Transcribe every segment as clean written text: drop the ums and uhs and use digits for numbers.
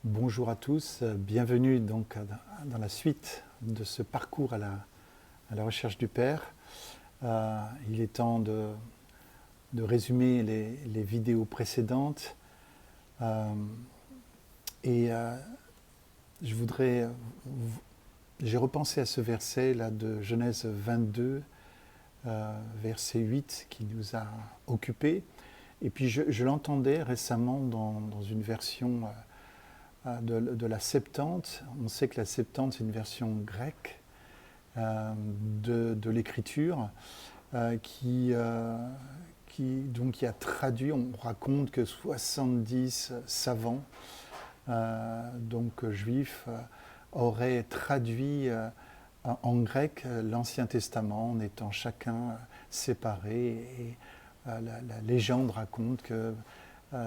Bonjour à tous, bienvenue donc dans la suite de ce parcours à la recherche du Père. Il est temps de résumer les vidéos précédentes et je voudrais, j'ai repensé à ce verset là de Genèse 22, verset 8 qui nous a occupés. Et puis je l'entendais récemment dans une version de la Septante. On sait que la Septante, c'est une version grecque de l'écriture qui a traduit, on raconte que 70 savants, juifs, auraient traduit en grec l'Ancien Testament en étant chacun séparé. Et la légende raconte que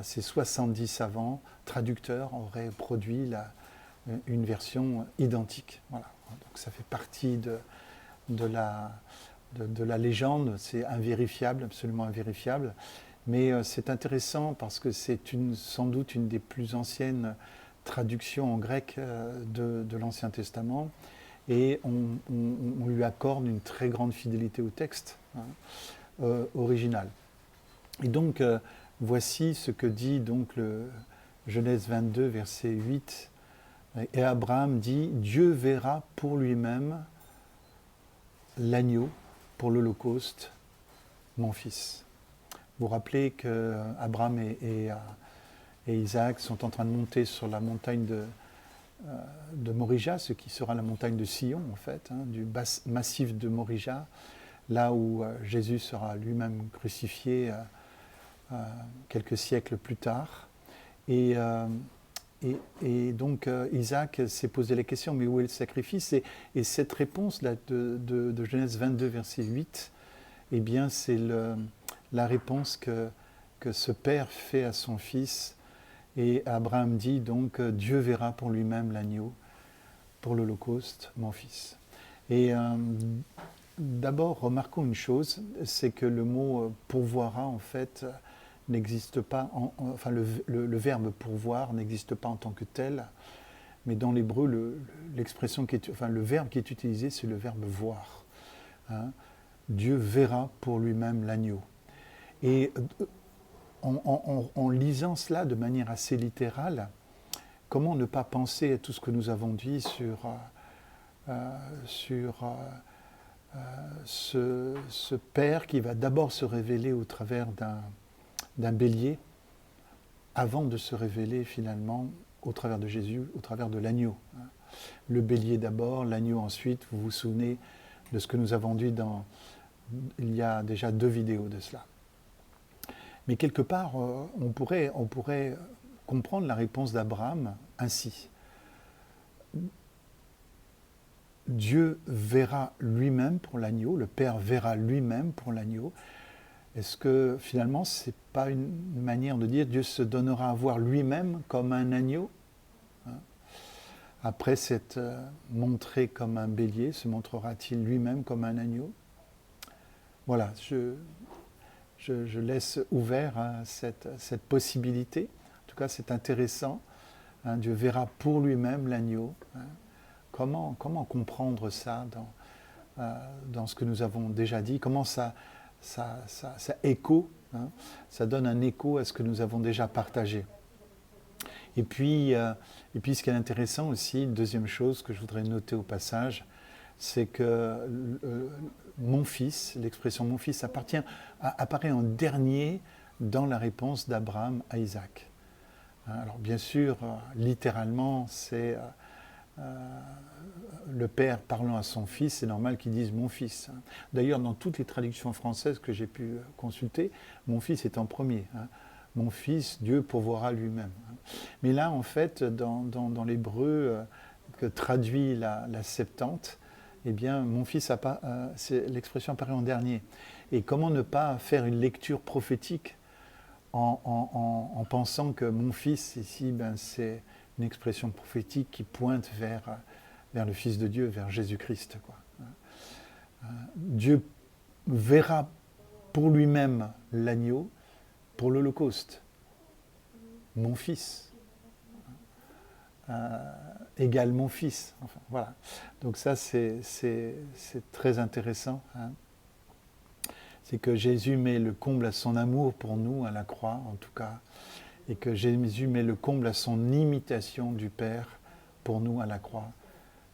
ces 70 savants traducteurs auraient produit une version identique. Voilà. Donc ça fait partie de la légende, c'est invérifiable, absolument invérifiable. Mais c'est intéressant parce que c'est sans doute une des plus anciennes traductions en grec de l'Ancien Testament. Et on lui accorde une très grande fidélité au texte original. Et donc, voici ce que dit donc le Genèse 22, verset 8. Et Abraham dit, Dieu verra pour lui-même l'agneau pour l'Holocauste, mon fils. Vous vous rappelez qu'Abraham et Isaac sont en train de monter sur la montagne de Morija, ce qui sera la montagne de Sion, en fait, du massif de Morija, là où Jésus sera lui-même crucifié quelques siècles plus tard. Et donc Isaac s'est posé la question, mais où est le sacrifice ? Et cette réponse là, de Genèse 22, verset 8, eh bien c'est la réponse que ce père fait à son fils. Et Abraham dit donc, Dieu verra pour lui-même l'agneau, pour l'Holocauste, mon fils. Et d'abord, remarquons une chose, c'est que le mot pourvoira, en fait, n'existe pas, le verbe pourvoir n'existe pas en tant que tel, mais dans l'hébreu, le verbe qui est utilisé, c'est le verbe voir. Dieu verra pour lui-même l'agneau. Et en lisant cela de manière assez littérale, comment ne pas penser à tout ce que nous avons dit sur ce Père qui va d'abord se révéler au travers d'un bélier, avant de se révéler finalement au travers de Jésus, au travers de l'agneau. Le bélier d'abord, l'agneau ensuite. Vous vous souvenez de ce que nous avons dit il y a déjà 2 vidéos de cela. Mais quelque part, on pourrait comprendre la réponse d'Abraham ainsi. Dieu verra lui-même pour l'agneau, le Père verra lui-même pour l'agneau. Est-ce que finalement, ce n'est pas une manière de dire Dieu se donnera à voir lui-même comme un agneau ? Après s'être montré comme un bélier, se montrera-t-il lui-même comme un agneau ? Voilà, je laisse ouvert cette possibilité. En tout cas, c'est intéressant. Dieu verra pour lui-même l'agneau. Comment comprendre ça dans ce que nous avons déjà dit ? Comment ça écho, ça donne un écho à ce que nous avons déjà partagé. Et puis ce qui est intéressant aussi, deuxième chose que je voudrais noter au passage, c'est que mon fils, l'expression mon fils apparaît en dernier dans la réponse d'Abraham à Isaac. Alors bien sûr, littéralement, c'est le père parlant à son fils, c'est normal qu'il dise mon fils. D'ailleurs, dans toutes les traductions françaises que j'ai pu consulter, mon fils est en premier. Mon fils, Dieu pourvoira lui-même. Mais là, en fait, dans l'hébreu que traduit la Septante, eh bien, mon fils, l'expression apparaît en dernier. Et comment ne pas faire une lecture prophétique en pensant que mon fils, ici, c'est une expression prophétique qui pointe vers le Fils de Dieu, vers Jésus-Christ. Dieu verra pour lui-même l'agneau pour l'Holocauste. Mon fils. égale mon fils. Enfin, voilà. Donc ça, c'est très intéressant. Hein. C'est que Jésus met le comble à son amour pour nous, à la croix en tout cas, et que Jésus met le comble à son imitation du Père pour nous à la croix.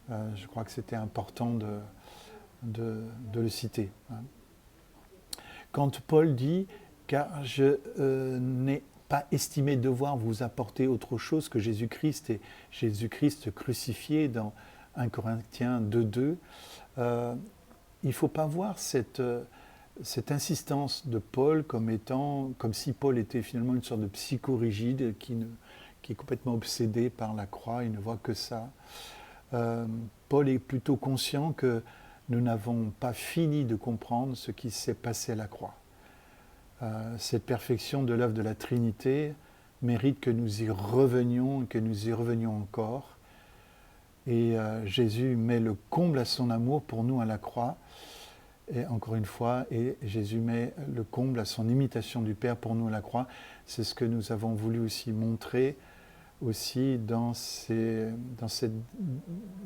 Je crois que c'était important de le citer. Hein. Quand Paul dit « car je n'ai pas estimé devoir vous apporter autre chose que Jésus-Christ et Jésus-Christ crucifié » dans 1 Corinthiens 2.2, il ne faut pas voir cette insistance de Paul comme si Paul était finalement une sorte de psychorigide qui est complètement obsédé par la croix, il ne voit que ça. Paul est plutôt conscient que nous n'avons pas fini de comprendre ce qui s'est passé à la croix. Cette perfection de l'œuvre de la Trinité mérite que nous y revenions et que nous y revenions encore. Et Jésus met le comble à son amour pour nous à la croix. Et encore une fois, et Jésus met le comble à son imitation du Père pour nous à la croix. C'est ce que nous avons voulu aussi montrer aussi dans cette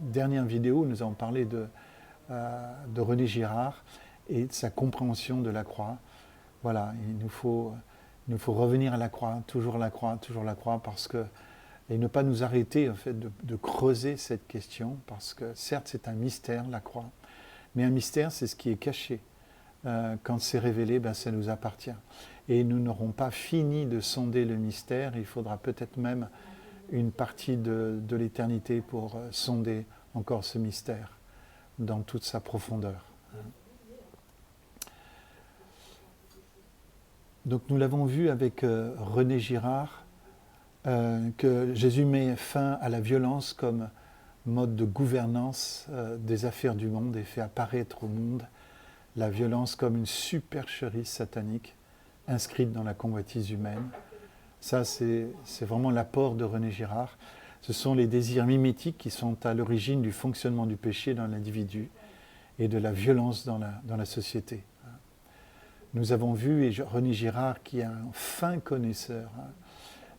dernière vidéo. Nous avons parlé de René Girard et de sa compréhension de la croix. Voilà, il nous faut revenir à la croix, toujours la croix, parce que et ne pas nous arrêter en fait de creuser cette question, parce que certes c'est un mystère la croix, mais un mystère c'est ce qui est caché. Quand c'est révélé, ça nous appartient. Et nous n'aurons pas fini de sonder le mystère, il faudra peut-être même une partie de l'éternité pour sonder encore ce mystère dans toute sa profondeur. Donc nous l'avons vu avec René Girard, que Jésus met fin à la violence comme mode de gouvernance des affaires du monde et fait apparaître au monde la violence comme une supercherie satanique inscrite dans la convoitise humaine. Ça, c'est vraiment l'apport de René Girard. Ce sont les désirs mimétiques qui sont à l'origine du fonctionnement du péché dans l'individu et de la violence dans la société. Nous avons vu, et René Girard, qui est un fin connaisseur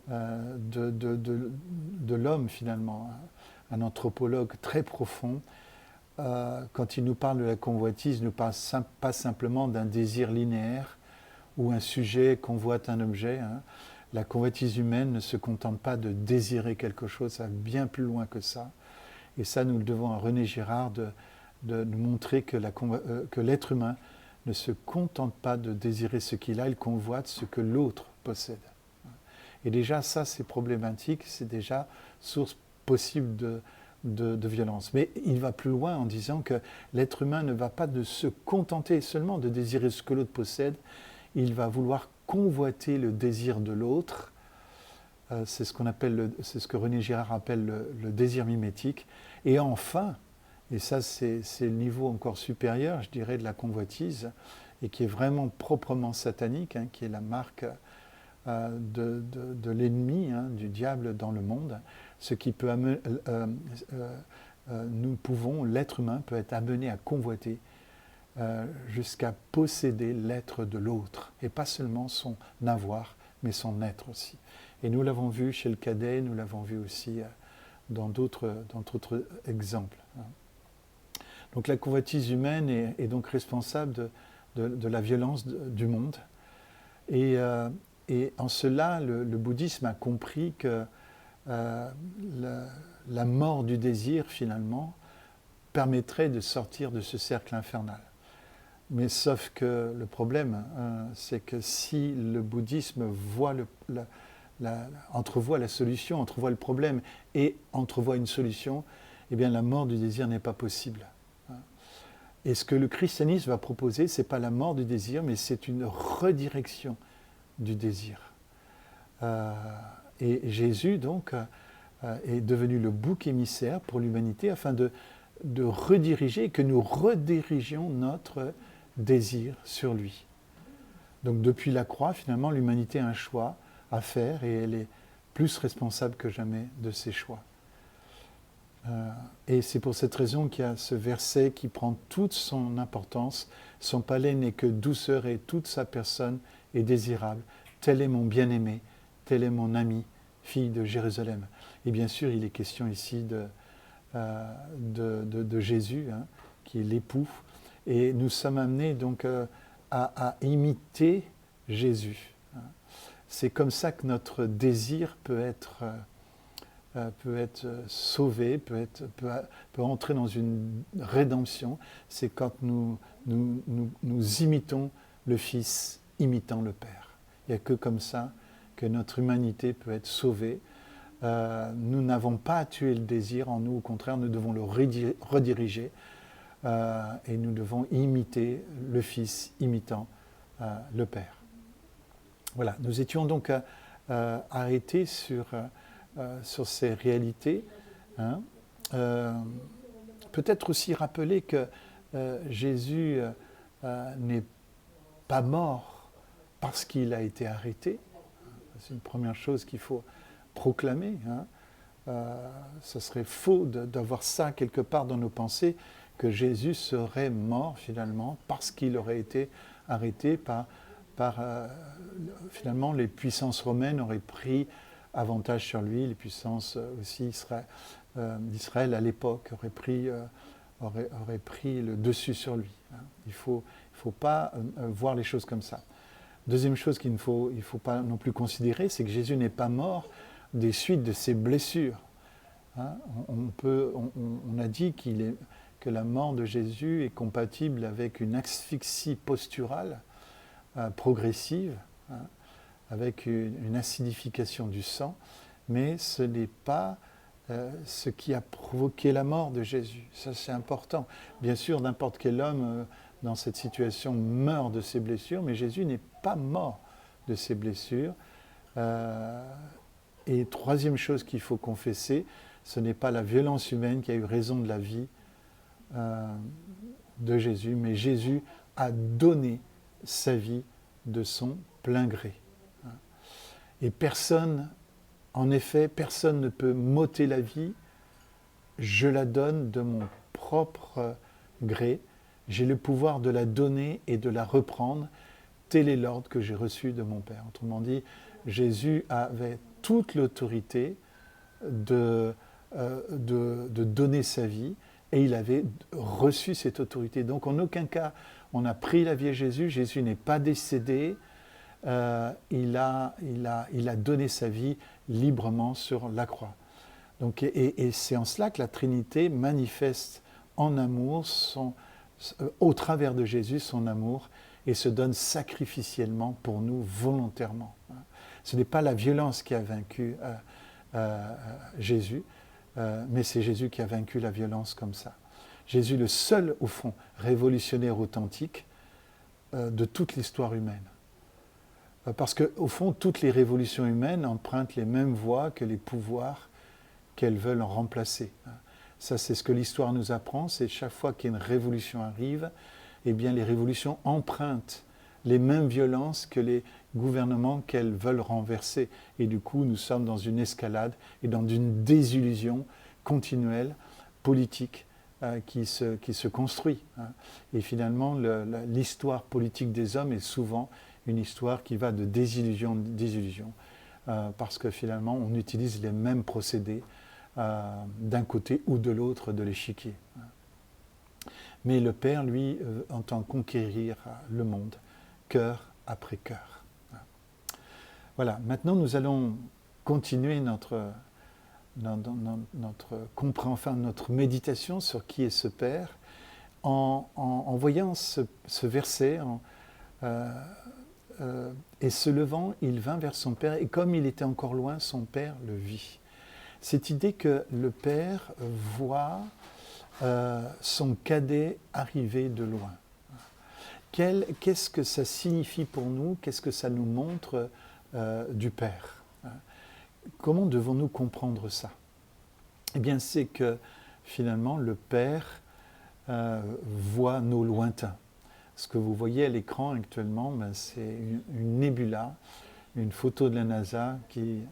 de l'homme finalement, un anthropologue très profond, quand il nous parle de la convoitise, il ne parle pas simplement d'un désir linéaire où un sujet convoite un objet. Hein. La convoitise humaine ne se contente pas de désirer quelque chose, ça va bien plus loin que ça. Et ça, nous le devons à René Girard de nous montrer que l'être humain ne se contente pas de désirer ce qu'il a, il convoite ce que l'autre possède. Et déjà, ça, c'est problématique, c'est déjà source possible de violence. Mais il va plus loin en disant que l'être humain ne va pas de se contenter seulement de désirer ce que l'autre possède, il va vouloir convoiter le désir de l'autre. C'est ce que René Girard appelle le désir mimétique. Et enfin, et ça c'est le niveau encore supérieur, je dirais, de la convoitise, et qui est vraiment proprement satanique, hein, qui est la marque de l'ennemi, hein, du diable dans le monde, ce qui peut l'être humain peut être amené à convoiter jusqu'à posséder l'être de l'autre, et pas seulement son avoir, mais son être aussi. Et nous l'avons vu chez le cadet, nous l'avons vu aussi dans d'autres exemples. Donc la convoitise humaine est donc responsable de la violence du monde. Et en cela, le bouddhisme a compris que la mort du désir, finalement, permettrait de sortir de ce cercle infernal. Mais sauf que le problème, c'est que si le bouddhisme entrevoit la solution, entrevoit le problème et entrevoit une solution, eh bien la mort du désir n'est pas possible. Et ce que le christianisme va proposer, ce n'est pas la mort du désir, mais c'est une redirection du désir. Et Jésus, donc, est devenu le bouc émissaire pour l'humanité afin de rediriger, que nous redirigions notre désir sur lui. Donc depuis la croix, finalement, l'humanité a un choix à faire et elle est plus responsable que jamais de ses choix. Et c'est pour cette raison qu'il y a ce verset qui prend toute son importance. Son palais n'est que douceur et toute sa personne est désirable. Tel est mon bien-aimé, tel est mon ami, fille de Jérusalem. Et bien sûr, il est question ici de Jésus, hein, qui est l'époux. Et nous sommes amenés donc à imiter Jésus. C'est comme ça que notre désir peut être sauvé, peut entrer dans une rédemption. C'est quand nous imitons le Fils, imitant le Père. Il n'y a que comme ça que notre humanité peut être sauvée. Nous n'avons pas à tuer le désir en nous, au contraire, nous devons le rediriger et nous devons imiter le Fils, imitant le Père. Voilà, nous étions donc arrêtés sur ces réalités. Hein. Peut-être aussi rappeler que Jésus n'est pas mort parce qu'il a été arrêté. C'est une première chose qu'il faut proclamer. Hein. Ce serait faux d'avoir ça quelque part dans nos pensées, que Jésus serait mort finalement parce qu'il aurait été arrêté par finalement les puissances romaines auraient pris avantage sur lui, les puissances aussi d'Israël à l'époque auraient pris le dessus sur lui. Hein. Il faut pas voir les choses comme ça. Deuxième chose qu'il ne faut pas non plus considérer, c'est que Jésus n'est pas mort des suites de ses blessures. Hein. On a dit que la mort de Jésus est compatible avec une asphyxie posturale progressive, hein, avec une acidification du sang, mais ce n'est pas ce qui a provoqué la mort de Jésus. Ça, c'est important. Bien sûr, n'importe quel homme dans cette situation meurt de ses blessures, mais Jésus n'est pas mort de ses blessures. Et troisième chose qu'il faut confesser, ce n'est pas la violence humaine qui a eu raison de la vie de Jésus, mais Jésus a donné sa vie de son plein gré. Et personne, en effet, personne ne peut m'ôter la vie, je la donne de mon propre gré, j'ai le pouvoir de la donner et de la reprendre, tel est l'ordre que j'ai reçu de mon Père. Autrement dit, Jésus avait toute l'autorité de donner sa vie, et il avait reçu cette autorité. Donc en aucun cas, on a pris la vie à Jésus, Jésus n'est pas décédé, il a donné sa vie librement sur la croix. Donc, et c'est en cela que la Trinité manifeste en amour, au travers de Jésus, son amour, et se donne sacrificiellement pour nous, volontairement. Ce n'est pas la violence qui a vaincu Jésus, mais c'est Jésus qui a vaincu la violence comme ça. Jésus, le seul, au fond, révolutionnaire authentique de toute l'histoire humaine. Parce qu'au fond, toutes les révolutions humaines empruntent les mêmes voies que les pouvoirs qu'elles veulent en remplacer. Ça, c'est ce que l'histoire nous apprend, c'est chaque fois qu'une révolution arrive, eh bien, les révolutions empruntent les mêmes violences que les gouvernements qu'elles veulent renverser. Et du coup, nous sommes dans une escalade et dans une désillusion continuelle, politique, qui se construit. Et finalement, l'histoire politique des hommes est souvent une histoire qui va de désillusion en désillusion, parce que finalement, on utilise les mêmes procédés d'un côté ou de l'autre de l'échiquier. Mais le Père, lui, entend conquérir le monde, cœur après cœur. Voilà, maintenant nous allons continuer notre méditation sur qui est ce Père en voyant ce verset et se levant, il vint vers son Père et comme il était encore loin, son Père le vit. Cette idée que le Père voit son cadet arriver de loin. Qu'est-ce que ça signifie pour nous? Qu'est-ce que ça nous montre du Père? Comment devons-nous comprendre ça? Eh bien, c'est que finalement, le Père voit nos lointains. Ce que vous voyez à l'écran actuellement, ben, c'est une nébula, une photo de la NASA qui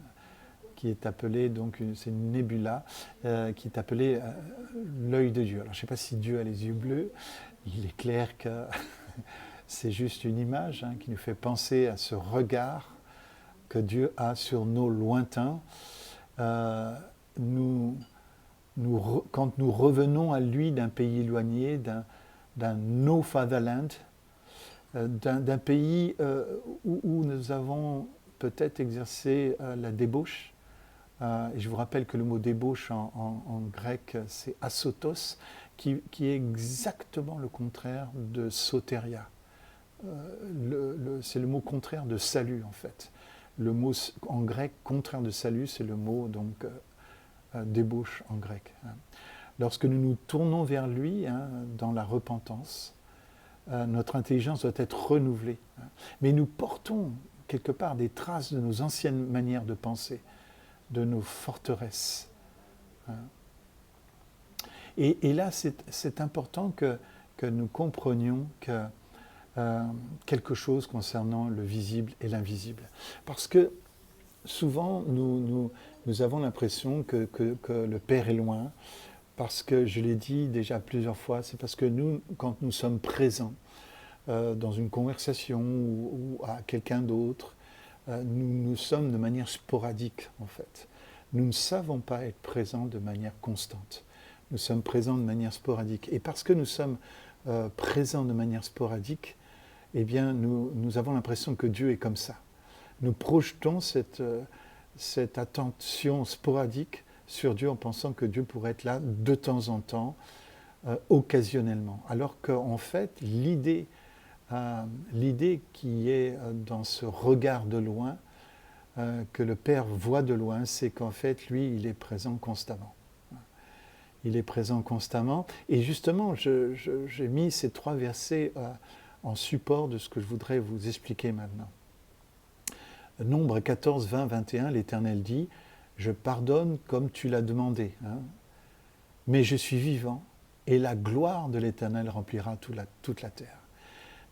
est appelée, donc c'est une nébula qui est appelée l'œil de Dieu. Alors je ne sais pas si Dieu a les yeux bleus, il est clair que c'est juste une image qui nous fait penser à ce regard que Dieu a sur nos lointains. quand nous revenons à lui d'un pays éloigné, d'un no fatherland, d'un pays où nous avons peut-être exercé la débauche. Et je vous rappelle que le mot débauche en grec, c'est asotos, qui est exactement le contraire de soteria. C'est le mot contraire de salut, en fait. Le mot en grec contraire de salut, c'est le mot donc débauche en grec. Lorsque nous nous tournons vers lui dans la repentance, notre intelligence doit être renouvelée. Mais nous portons quelque part des traces de nos anciennes manières de penser, de nos forteresses. Et là, c'est important que nous comprenions que quelque chose concernant le visible et l'invisible. Parce que souvent, nous avons l'impression que le Père est loin, parce que, je l'ai dit déjà plusieurs fois, c'est parce que nous, quand nous sommes présents dans une conversation ou à quelqu'un d'autre, nous sommes de manière sporadique, en fait. Nous ne savons pas être présents de manière constante. Nous sommes présents de manière sporadique. Et parce que nous sommes présents de manière sporadique, eh bien, nous avons l'impression que Dieu est comme ça. Nous projetons cette attention sporadique sur Dieu en pensant que Dieu pourrait être là de temps en temps, occasionnellement. Alors qu'en fait, l'idée qui est dans ce regard de loin, que le Père voit de loin, c'est qu'en fait, lui, il est présent constamment. Il est présent constamment. Et justement, j'ai mis ces 3 versets en support de ce que je voudrais vous expliquer maintenant. Nombre 14, 20, 21, l'Éternel dit « Je pardonne comme tu l'as demandé, mais je suis vivant et la gloire de l'Éternel remplira toute la terre. »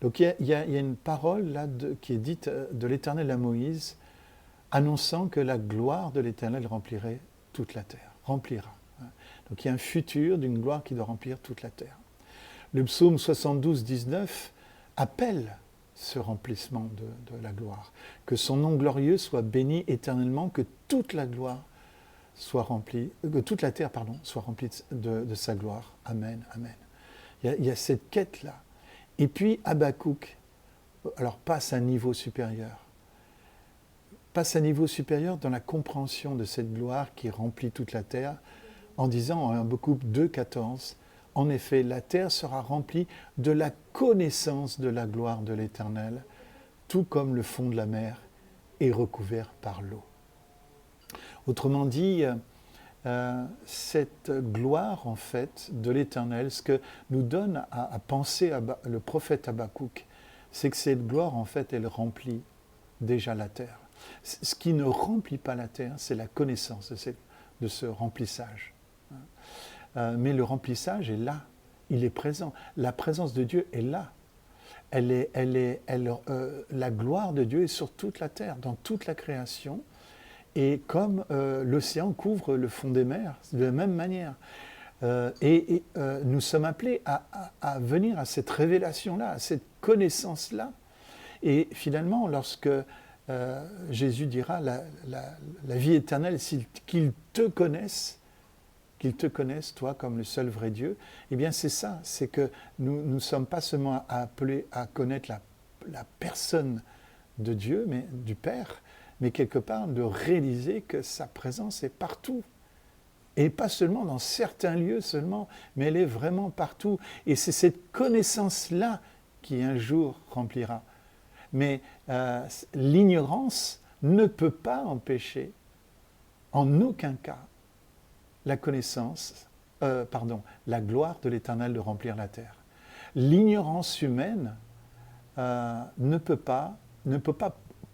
Donc il y a une parole là qui est dite de l'Éternel à Moïse, annonçant que la gloire de l'Éternel remplirait toute la terre, remplira. Donc il y a un futur d'une gloire qui doit remplir toute la terre. Le psaume 72, 19 appelle ce remplissement de la gloire. Que son nom glorieux soit béni éternellement, que toute la gloire soit remplie, que toute la terre, soit remplie de sa gloire. Amen, amen. Il y a cette quête-là. Et puis Habakkuk, alors passe à un niveau supérieur. Passe à un niveau supérieur dans la compréhension de cette gloire qui remplit toute la terre, en disant en Habakkuk 2, 14, en effet, la terre sera remplie de la connaissance de la gloire de l'Éternel, tout comme le fond de la mer est recouvert par l'eau. Autrement dit, cette gloire, en fait, de l'Éternel, ce que nous donne à penser le prophète Habakkuk, c'est que cette gloire, en fait, elle remplit déjà la terre. Ce qui ne remplit pas la terre, c'est la connaissance de ce remplissage. Mais le remplissage est là, il est présent. La présence de Dieu est là. La gloire de Dieu est sur toute la terre, dans toute la création. Et comme l'océan couvre le fond des mers, de la même manière. Nous sommes appelés à venir à cette révélation-là, à cette connaissance-là. Et finalement, lorsque Jésus dira la vie éternelle, c'est qu'ils te connaissent, toi, comme le seul vrai Dieu, eh bien c'est ça, c'est que nous ne sommes pas seulement appelés à connaître la personne de Dieu, mais du Père, mais quelque part de réaliser que sa présence est partout. Et pas seulement dans certains lieux seulement, mais elle est vraiment partout. Et c'est cette connaissance-là qui un jour remplira. Mais l'ignorance ne peut pas empêcher, en aucun cas, la gloire de l'Éternel de remplir la terre. L'ignorance humaine ne peut pas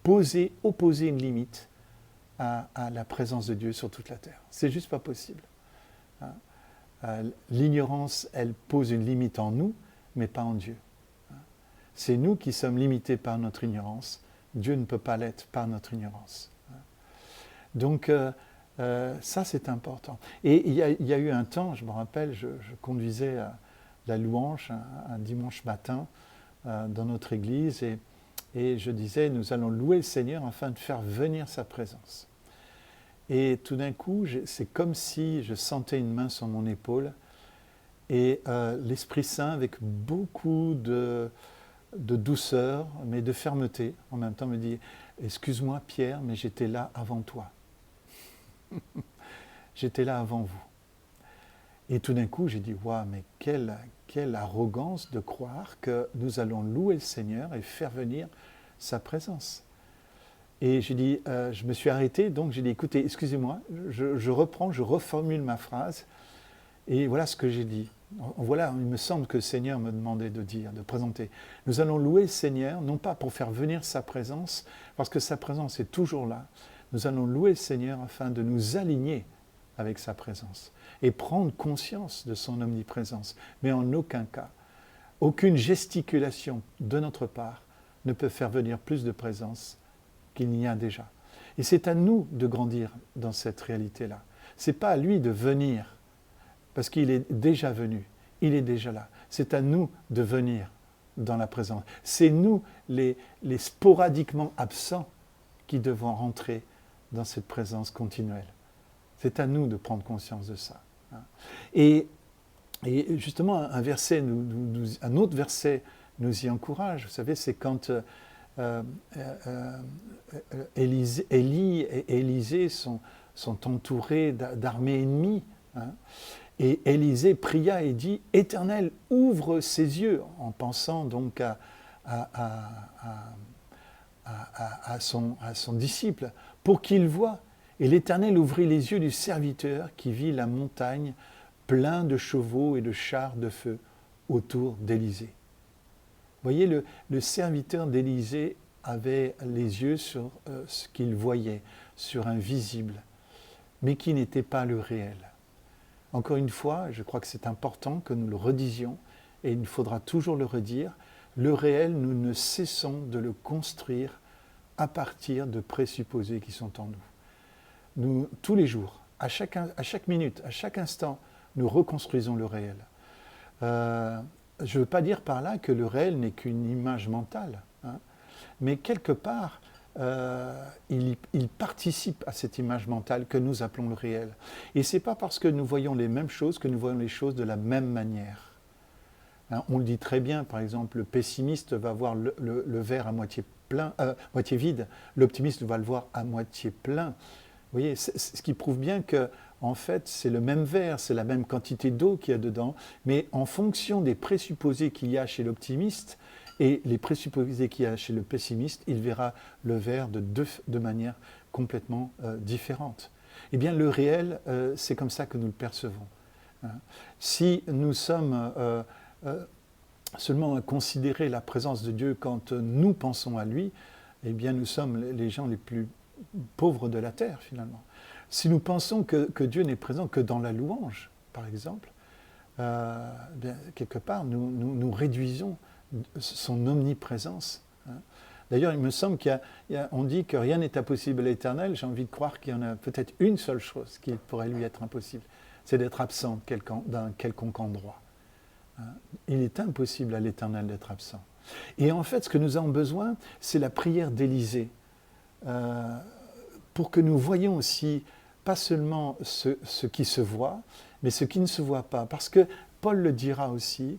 opposer une limite à la présence de Dieu sur toute la terre. C'est juste pas possible. L'ignorance, elle pose une limite en nous, mais pas en Dieu. C'est nous qui sommes limités par notre ignorance. Dieu ne peut pas l'être par notre ignorance. Donc, ça, c'est important. Et il y a eu un temps, je me rappelle, je conduisais la louange un dimanche matin dans notre église et je disais, nous allons louer le Seigneur afin de faire venir sa présence. Et tout d'un coup, c'est comme si je sentais une main sur mon épaule et l'Esprit Saint, avec beaucoup de douceur, mais de fermeté, en même temps me dit « Excuse-moi Pierre, mais j'étais là avant toi. J'étais là avant vous. » Et tout d'un coup, j'ai dit « Waouh, mais quelle arrogance de croire que nous allons louer le Seigneur et faire venir sa présence. » Et j'ai dit, je me suis arrêté, donc j'ai dit, écoutez, excusez-moi, je reprends, je reformule ma phrase, et voilà ce que j'ai dit. Voilà, il me semble que le Seigneur me demandait de dire, de présenter. Nous allons louer le Seigneur, non pas pour faire venir sa présence, parce que sa présence est toujours là. Nous allons louer le Seigneur afin de nous aligner avec sa présence et prendre conscience de son omniprésence. Mais en aucun cas, aucune gesticulation de notre part ne peut faire venir plus de présence qu'il n'y a déjà. Et c'est à nous de grandir dans cette réalité-là. Ce n'est pas à lui de venir, parce qu'il est déjà venu, il est déjà là. C'est à nous de venir dans la présence. C'est nous, les sporadiquement absents, qui devons rentrer dans cette présence continuelle. C'est à nous de prendre conscience de ça. Et justement, un autre verset nous y encourage. Vous savez, c'est quand Élie et Élisée sont entourés d'armées ennemies. Et Élisée pria et dit « Éternel, ouvre ses yeux », en pensant donc à son disciple, pour qu'il voie. Et l'Éternel ouvrit les yeux du serviteur qui vit la montagne plein de chevaux et de chars de feu autour d'Élisée. Vous voyez, le serviteur d'Élisée avait les yeux sur ce qu'il voyait, sur un visible, mais qui n'était pas le réel. Encore une fois, je crois que c'est important que nous le redisions, et il faudra toujours le redire, le réel, nous ne cessons de le construire à partir de présupposés qui sont en nous. Nous, tous les jours, à chaque minute, à chaque instant, nous reconstruisons le réel. Je ne veux pas dire par là que le réel n'est qu'une image mentale, mais quelque part, il participe à cette image mentale que nous appelons le réel. Et ce n'est pas parce que nous voyons les mêmes choses que nous voyons les choses de la même manière. On le dit très bien, par exemple, le pessimiste va voir le verre à moitié vide, l'optimiste va le voir à moitié plein. Vous voyez, ce qui prouve bien que, en fait, c'est le même verre, c'est la même quantité d'eau qu'il y a dedans, mais en fonction des présupposés qu'il y a chez l'optimiste et les présupposés qu'il y a chez le pessimiste, il verra le verre de manière complètement différente. Eh bien, le réel, c'est comme ça que nous le percevons. Si nous sommes seulement à considérer la présence de Dieu quand nous pensons à lui, eh bien, nous sommes les gens les plus pauvres de la terre, finalement. Si nous pensons que Dieu n'est présent que dans la louange, par exemple, bien, quelque part, nous réduisons son omniprésence. D'ailleurs, il me semble qu'on dit que rien n'est impossible à l'Éternel. J'ai envie de croire qu'il y en a peut-être une seule chose qui pourrait lui être impossible, c'est d'être absent d'un quelconque endroit. Il est impossible à l'Éternel d'être absent. Et en fait, ce que nous avons besoin, c'est la prière d'Élisée, pour que nous voyions aussi, pas seulement ce qui se voit, mais ce qui ne se voit pas. Parce que Paul le dira aussi,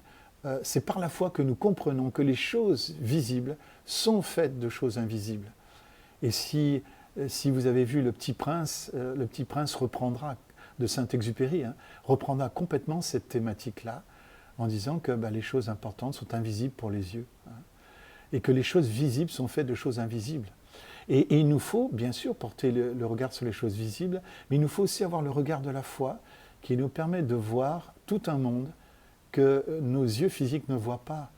c'est par la foi que nous comprenons que les choses visibles sont faites de choses invisibles. Et si vous avez vu Le Petit Prince reprendra, de Saint-Exupéry, reprendra complètement cette thématique-là, en disant que les choses importantes sont invisibles pour les yeux, et que les choses visibles sont faites de choses invisibles. Et il nous faut, bien sûr, porter le regard sur les choses visibles, mais il nous faut aussi avoir le regard de la foi qui nous permet de voir tout un monde que nos yeux physiques ne voient pas.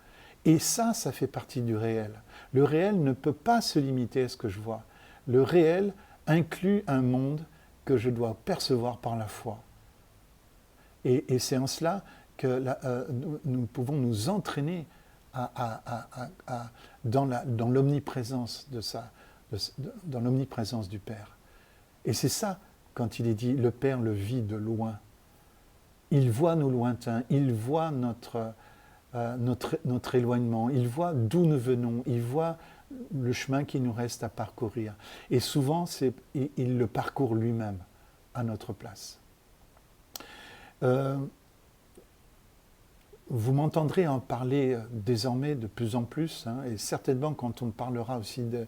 Et ça fait partie du réel. Le réel ne peut pas se limiter à ce que je vois. Le réel inclut un monde que je dois percevoir par la foi. Et c'est en cela que nous pouvons nous entraîner dans l'omniprésence dans l'omniprésence du Père. Et c'est ça, quand il est dit, le Père le vit de loin. Il voit nos lointains, il voit notre éloignement, il voit d'où nous venons, il voit le chemin qui nous reste à parcourir. Et souvent, il le parcourt lui-même à notre place. Vous m'entendrez en parler désormais de plus en plus, hein, et certainement quand on parlera aussi de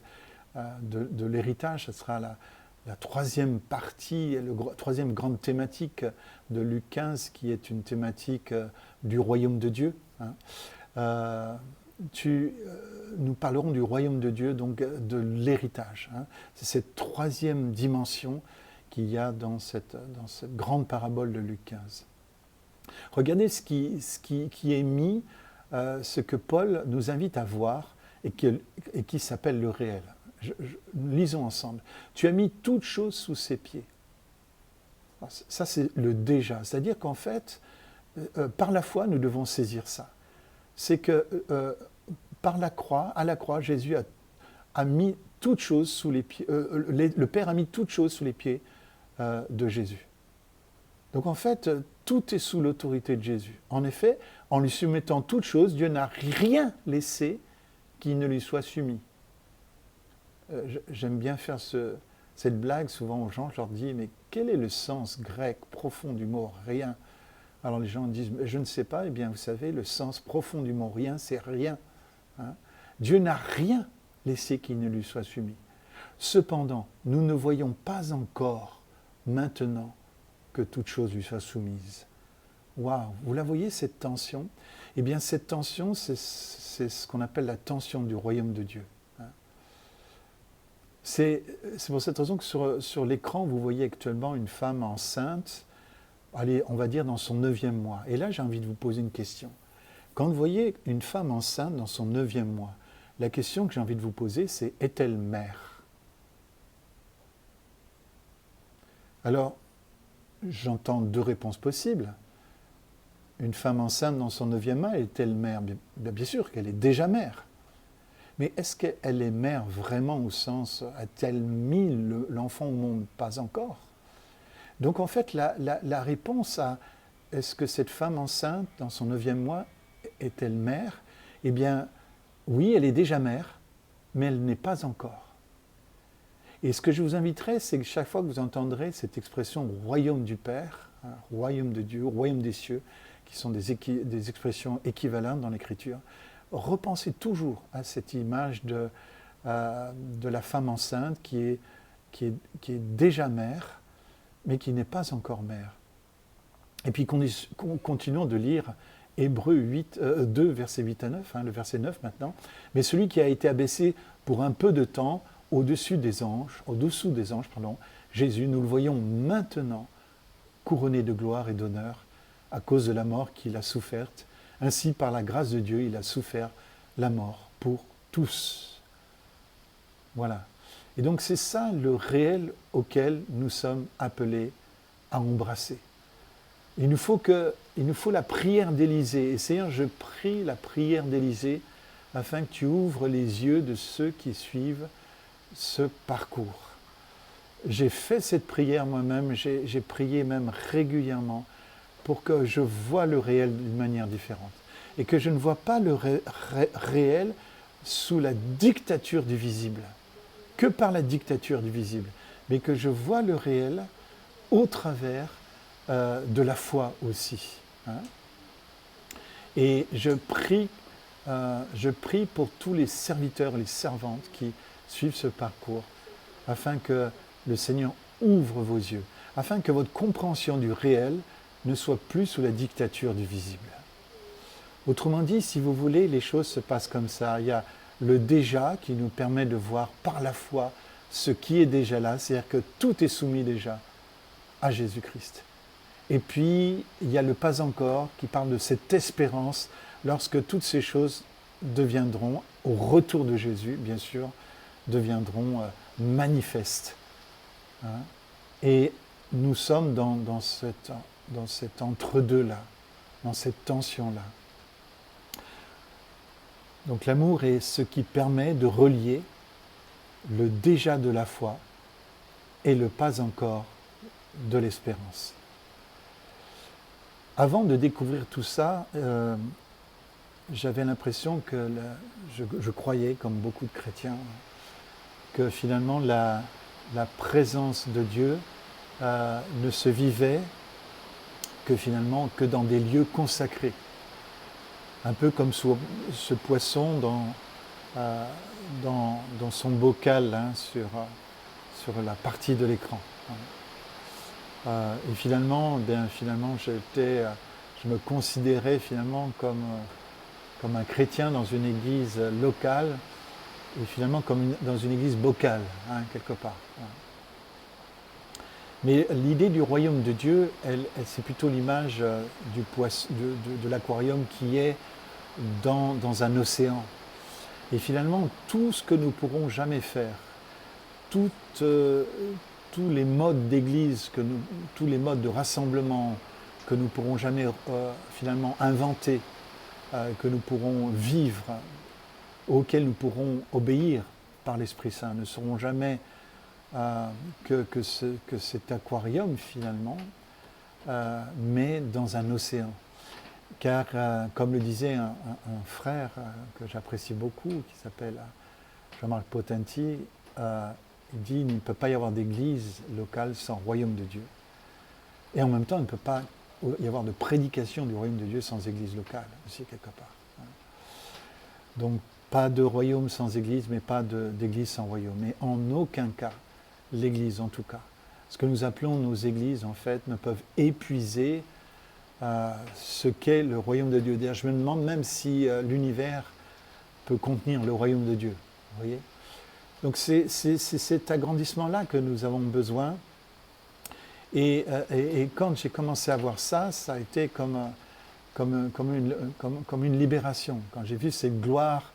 l'héritage, ce sera la troisième partie, la troisième grande thématique de Luc 15, qui est une thématique du royaume de Dieu. Hein. Nous parlerons du royaume de Dieu, donc de l'héritage. Hein. C'est cette troisième dimension qu'il y a dans cette grande parabole de Luc 15. Regardez ce qui est mis, ce que Paul nous invite à voir et qui s'appelle le réel. Lisons ensemble. Tu as mis toute chose sous ses pieds. Ça, c'est le déjà. C'est-à-dire qu'en fait, par la foi, nous devons saisir ça. C'est que à la croix, Jésus a mis toute chose sous les pieds. Le Père a mis toute chose sous les pieds de Jésus. Donc en fait, tout est sous l'autorité de Jésus. En effet, en lui soumettant toute chose, Dieu n'a rien laissé qui ne lui soit soumis. J'aime bien faire cette blague souvent aux gens, je leur dis, mais quel est le sens grec profond du mot rien? Alors les gens disent, je ne sais pas. Eh bien, vous savez, le sens profond du mot rien, c'est rien. Hein? Dieu n'a rien laissé qui ne lui soit soumis. Cependant, nous ne voyons pas encore maintenant que toute chose lui soit soumise. Waouh, vous la voyez cette tension? Eh bien, cette tension, c'est ce qu'on appelle la tension du royaume de Dieu. C'est pour cette raison que sur l'écran, vous voyez actuellement une femme enceinte, allez, on va dire dans son 9e mois. Et là, j'ai envie de vous poser une question. Quand vous voyez une femme enceinte dans son 9e mois, la question que j'ai envie de vous poser, c'est est-elle mère? Alors, j'entends deux réponses possibles. Une femme enceinte dans son 9e mois, est-elle mère? Bien sûr qu'elle est déjà mère. Mais est-ce qu'elle est mère vraiment au sens, a-t-elle mis l'enfant au monde? Pas encore. Donc en fait, la réponse à est-ce que cette femme enceinte dans son 9e mois est-elle mère? Eh bien, oui, elle est déjà mère, mais elle n'est pas encore. Et ce que je vous inviterai, c'est que chaque fois que vous entendrez cette expression « royaume du Père », hein, royaume de Dieu, royaume des cieux, qui sont des expressions équivalentes dans l'Écriture, repensez toujours à cette image de la femme enceinte qui est déjà mère, mais qui n'est pas encore mère. Et puis continuons de lire Hébreux 2, versets 8 à 9, hein, le verset 9 maintenant. « Mais celui qui a été abaissé pour un peu de temps au-dessous des anges, Jésus, nous le voyons maintenant couronné de gloire et d'honneur à cause de la mort qu'il a soufferte. Ainsi, par la grâce de Dieu, il a souffert la mort pour tous. » Voilà. Et donc c'est ça le réel auquel nous sommes appelés à embrasser. Il nous faut la prière d'Élisée. Et Seigneur, je prie la prière d'Élisée afin que tu ouvres les yeux de ceux qui suivent ce parcours. J'ai fait cette prière moi-même, j'ai prié même régulièrement pour que je voie le réel d'une manière différente. Et que je ne vois pas le réel sous la dictature du visible, que par la dictature du visible, mais que je vois le réel au travers de la foi aussi. Hein. Et je prie pour tous les serviteurs et les servantes qui suivent ce parcours, afin que le Seigneur ouvre vos yeux, afin que votre compréhension du réel ne soit plus sous la dictature du visible. Autrement dit, si vous voulez, les choses se passent comme ça. Il y a le déjà qui nous permet de voir par la foi ce qui est déjà là, c'est-à-dire que tout est soumis déjà à Jésus-Christ. Et puis, il y a le pas encore qui parle de cette espérance lorsque toutes ces choses deviendront, au retour de Jésus, bien sûr, deviendront manifestes. Hein. Et nous sommes dans cet entre-deux-là, dans cette tension-là. Donc l'amour est ce qui permet de relier le déjà de la foi et le pas encore de l'espérance. Avant de découvrir tout ça, j'avais l'impression que je croyais, comme beaucoup de chrétiens, que finalement la présence de Dieu ne se vivait que dans des lieux consacrés. Un peu comme ce poisson dans son bocal sur la partie de l'écran. Et finalement, je me considérais finalement comme un chrétien dans une église locale et finalement dans une église bocale, quelque part. Mais l'idée du royaume de Dieu, c'est plutôt l'image de l'aquarium qui est dans un océan. Et finalement, tout ce que nous ne pourrons jamais faire, tous les modes d'église, tous les modes de rassemblement que nous ne pourrons jamais finalement inventer, que nous pourrons vivre, auxquels nous pourrons obéir par l'Esprit Saint, ne seront jamais que cet aquarium finalement, mais dans un océan. Car, comme le disait un frère que j'apprécie beaucoup, qui s'appelle Jean-Marc Potenti, il dit qu'il ne peut pas y avoir d'église locale sans royaume de Dieu. Et en même temps, il ne peut pas y avoir de prédication du royaume de Dieu sans église locale, aussi quelque part. Donc, pas de royaume sans église, mais pas d'église sans royaume. Mais en aucun cas, l'église en tout cas, ce que nous appelons nos églises, en fait, ne peuvent épuiser ce qu'est le royaume de Dieu. D'ailleurs, je me demande même si l'univers peut contenir le royaume de Dieu. Vous voyez ? Donc c'est cet agrandissement-là que nous avons besoin. Et quand j'ai commencé à voir ça, ça a été comme une libération. Quand j'ai vu cette gloire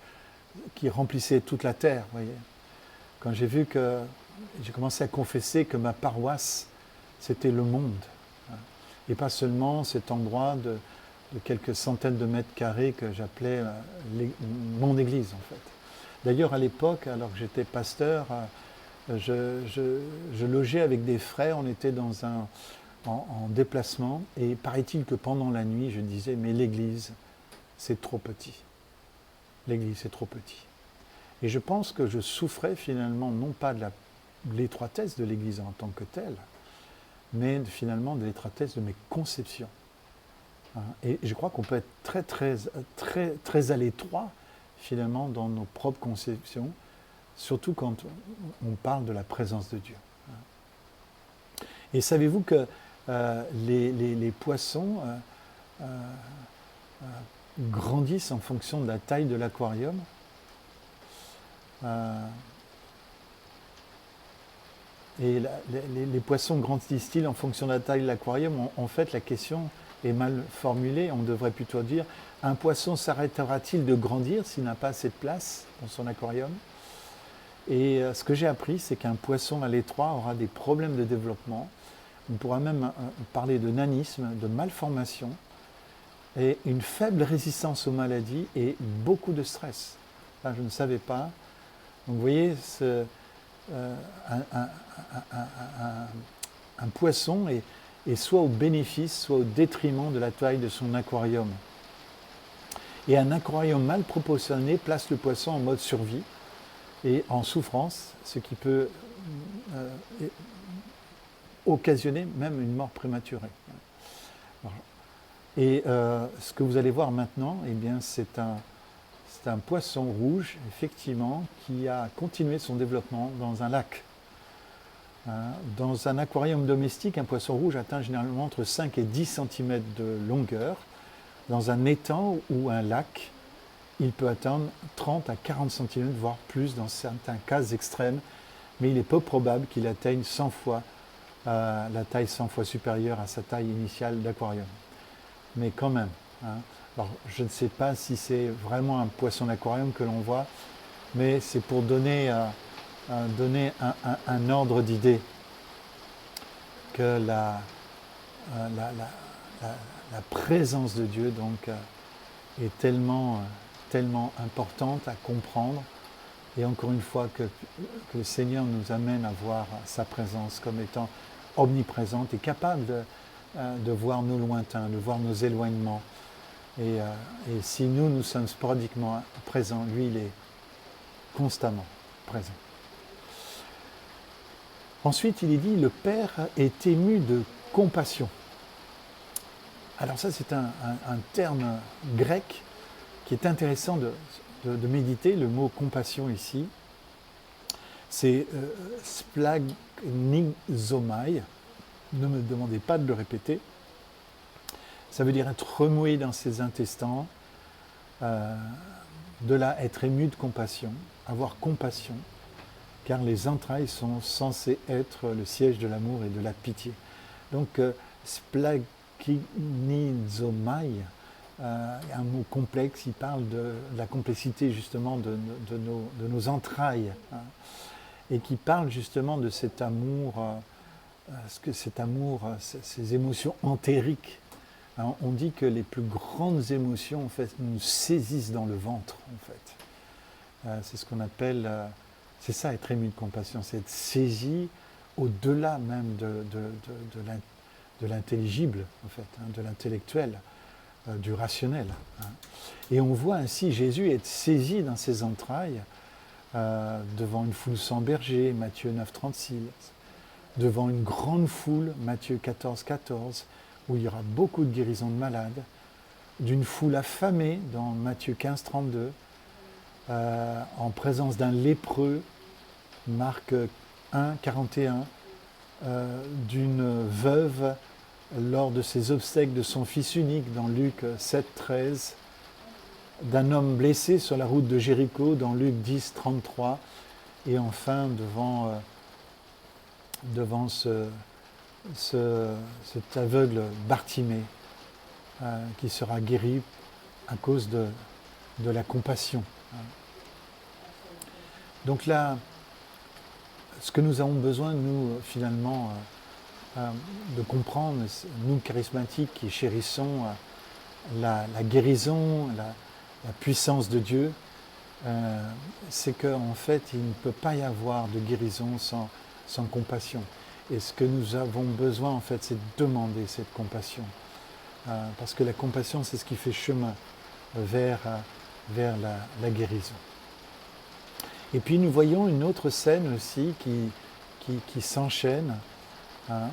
qui remplissait toute la terre, vous voyez. Quand j'ai vu que j'ai commencé à confesser que ma paroisse, c'était le monde. Et pas seulement cet endroit de quelques centaines de mètres carrés que j'appelais mon église, en fait. D'ailleurs, à l'époque, alors que j'étais pasteur, je logeais avec des frères, on était en déplacement, et paraît-il que pendant la nuit, je disais, mais l'église, c'est trop petit. L'église, c'est trop petit. Et je pense que je souffrais finalement, non pas de l'étroitesse de l'église en tant que telle, mais finalement de l'étroitesse de mes conceptions. Et je crois qu'on peut être très, très, très, très à l'étroit, finalement, dans nos propres conceptions, surtout quand on parle de la présence de Dieu. Et savez-vous que les poissons grandissent en fonction de la taille de l'aquarium ? Et les poissons grandissent-ils en fonction de la taille de l'aquarium ? En fait, la question est mal formulée. On devrait plutôt dire, un poisson s'arrêtera-t-il de grandir s'il n'a pas assez de place dans son aquarium ? Et ce que j'ai appris, c'est qu'un poisson à l'étroit aura des problèmes de développement. On pourra même parler de nanisme, de malformation, et une faible résistance aux maladies et beaucoup de stress. Là, je ne savais pas. Donc vous voyez, un poisson est soit au bénéfice, soit au détriment de la taille de son aquarium. Et un aquarium mal proportionné place le poisson en mode survie et en souffrance, ce qui peut occasionner même une mort prématurée. Et ce que vous allez voir maintenant, eh bien, c'est un poisson rouge, effectivement, qui a continué son développement dans un lac. Dans un aquarium domestique, un poisson rouge atteint généralement entre 5 et 10 cm de longueur. Dans un étang ou un lac, il peut atteindre 30 à 40 cm, voire plus dans certains cas extrêmes, mais il est peu probable qu'il atteigne 100 fois la taille 100 fois supérieure à sa taille initiale d'aquarium. Mais quand même. Alors, je ne sais pas si c'est vraiment un poisson d'aquarium que l'on voit, mais c'est pour donner un ordre d'idée que la présence de Dieu donc, est tellement importante à comprendre. Et encore une fois, que le Seigneur nous amène à voir sa présence comme étant omniprésente et capable de voir nos lointains, de voir nos éloignements, Et si nous sommes sporadiquement présents, lui, il est constamment présent. Ensuite, il est dit, le Père est ému de compassion. Alors ça, c'est un terme grec qui est intéressant de méditer. Le mot compassion ici, c'est splagnizomai. Ne me demandez pas de le répéter. Ça veut dire être remué dans ses intestins, de là être ému de compassion, avoir compassion, car les entrailles sont censées être le siège de l'amour et de la pitié. Donc, splagnizomai, un mot complexe, il parle de la complexité justement de nos entrailles, hein, et qui parle justement de cet amour, ces émotions entériques. Alors, on dit que les plus grandes émotions en fait, nous saisissent dans le ventre. En fait. C'est ce qu'on appelle, c'est ça être ému de compassion, c'est être saisi au-delà même de l'intelligible, en fait, hein, de l'intellectuel, du rationnel. Hein. Et on voit ainsi Jésus être saisi dans ses entrailles devant une foule sans berger, Matthieu 9, 36, devant une grande foule, Matthieu 14, 14, où il y aura beaucoup de guérisons de malades, d'une foule affamée dans Matthieu 15, 32, en présence d'un lépreux, Marc 1, 41, d'une veuve lors de ses obsèques de son fils unique dans Luc 7, 13, d'un homme blessé sur la route de Jéricho dans Luc 10, 33, et enfin devant cet aveugle Bartimée qui sera guéri à cause de la compassion. Donc là, ce que nous avons besoin, nous, finalement, de comprendre, nous charismatiques qui chérissons la guérison, la puissance de Dieu, c'est qu'en fait, il ne peut pas y avoir de guérison sans compassion. Et ce que nous avons besoin, en fait, c'est de demander cette compassion. Parce que la compassion, c'est ce qui fait chemin vers la guérison. Et puis nous voyons une autre scène aussi qui s'enchaîne. Hein,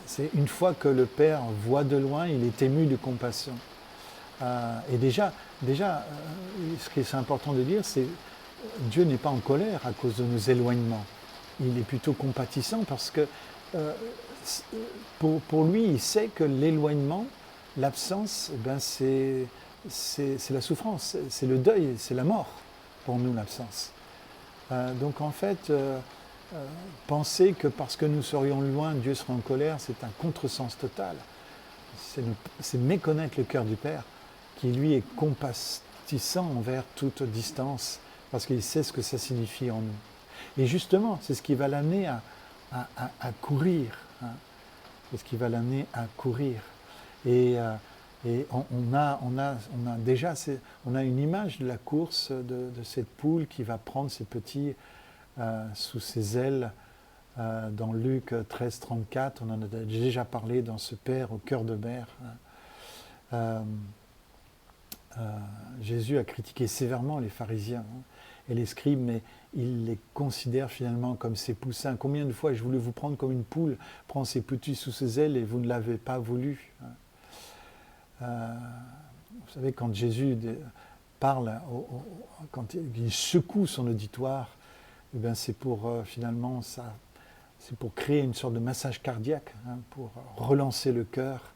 c'est une fois que le Père voit de loin, il est ému de compassion. Et déjà, ce qui est important de dire, c'est que Dieu n'est pas en colère à cause de nos éloignements. Il est plutôt compatissant parce que pour lui, il sait que l'éloignement, l'absence, c'est la souffrance, c'est le deuil, c'est la mort pour nous, l'absence. Donc en fait, penser que parce que nous serions loin, Dieu serait en colère, c'est un contresens total. C'est méconnaître le cœur du Père, qui lui est compatissant envers toute distance, parce qu'il sait ce que ça signifie en nous. Et justement, c'est ce qui va l'amener à courir. Hein. C'est ce qui va l'amener à courir. Et on a déjà une image de la course de cette poule qui va prendre ses petits sous ses ailes dans Luc 13, 34. On en a déjà parlé dans ce Père au cœur de mer. Jésus a critiqué sévèrement les pharisiens et les scribes, mais il les considère finalement comme ses poussins. Combien de fois ai-je voulu vous prendre comme une poule, prendre ses petits sous ses ailes et vous ne l'avez pas voulu. Vous savez, quand Jésus parle, quand il secoue son auditoire, eh bien c'est pour finalement ça, c'est pour créer une sorte de massage cardiaque, hein, pour relancer le cœur.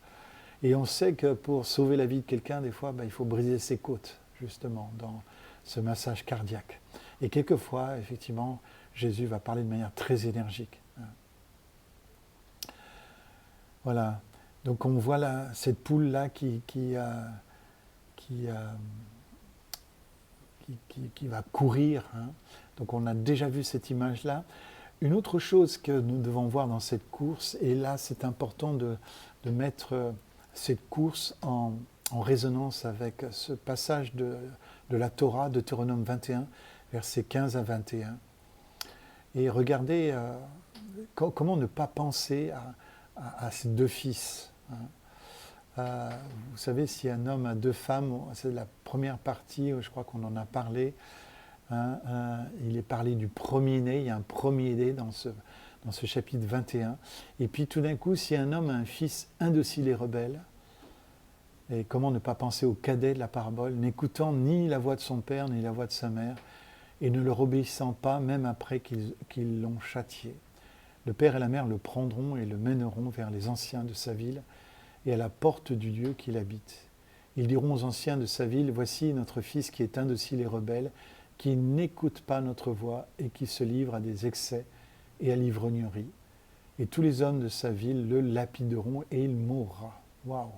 Et on sait que pour sauver la vie de quelqu'un, des fois, il faut briser ses côtes, justement, dans ce massage cardiaque. Et quelquefois, effectivement, Jésus va parler de manière très énergique. Voilà. Donc on voit là, cette poule-là qui va courir. Hein. Donc on a déjà vu cette image-là. Une autre chose que nous devons voir dans cette course, et là c'est important de mettre cette course en résonance avec ce passage de la Torah, Deutéronome 21, versets 15 à 21. Et regardez comment ne pas penser à ces deux fils. Hein. Vous savez, si un homme a deux femmes, c'est la première partie, je crois qu'on en a parlé, hein, il est parlé du premier-né, il y a un premier-né dans ce chapitre 21. Et puis tout d'un coup, si un homme a un fils indocile et rebelle, et comment ne pas penser au cadet de la parabole, n'écoutant ni la voix de son père, ni la voix de sa mère, et ne leur obéissant pas, même après qu'ils l'ont châtié. Le père et la mère le prendront et le mèneront vers les anciens de sa ville et à la porte du lieu qu'il habite. Ils diront aux anciens de sa ville, voici notre fils qui est indocile et rebelle, qui n'écoute pas notre voix et qui se livre à des excès et à l'ivrognerie. Et tous les hommes de sa ville le lapideront et il mourra. Waouh!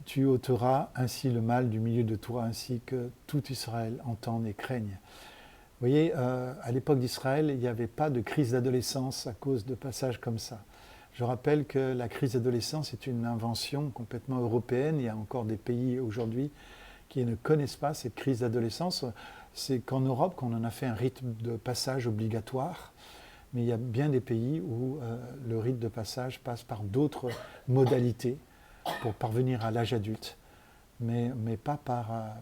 Tu ôteras ainsi le mal du milieu de toi, ainsi que tout Israël entende et craigne. Vous voyez, à l'époque d'Israël, il n'y avait pas de crise d'adolescence à cause de passages comme ça. Je rappelle que la crise d'adolescence est une invention complètement européenne. Il y a encore des pays aujourd'hui qui ne connaissent pas cette crise d'adolescence. C'est qu'en Europe qu'on en a fait un rite de passage obligatoire, mais il y a bien des pays où le rite de passage passe par d'autres modalités pour parvenir à l'âge adulte, mais pas par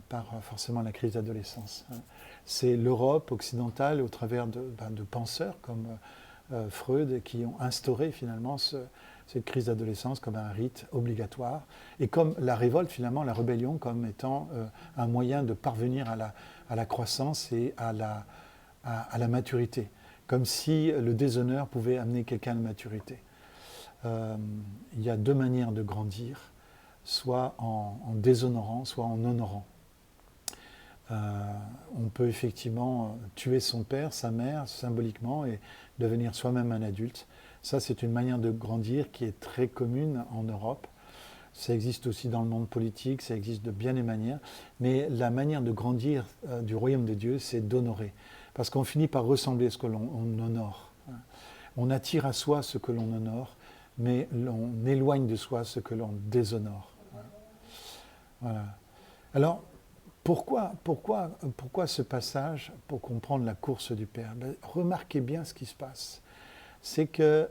forcément la crise d'adolescence. C'est l'Europe occidentale au travers de penseurs comme Freud qui ont instauré finalement cette crise d'adolescence comme un rite obligatoire et comme la révolte finalement, la rébellion comme étant un moyen de parvenir à la croissance et à la maturité, comme si le déshonneur pouvait amener quelqu'un à la maturité. Il y a deux manières de grandir, soit en déshonorant, soit en honorant. On peut effectivement tuer son père, sa mère, symboliquement, et devenir soi-même un adulte. Ça, c'est une manière de grandir qui est très commune en Europe. Ça existe aussi dans le monde politique, ça existe de bien des manières. Mais la manière de grandir du royaume de Dieu, c'est d'honorer. Parce qu'on finit par ressembler à ce que l'on honore. On attire à soi ce que l'on honore, mais on éloigne de soi ce que l'on déshonore. Voilà. Alors, pourquoi ce passage pour comprendre la course du Père? Remarquez bien ce qui se passe. C'est que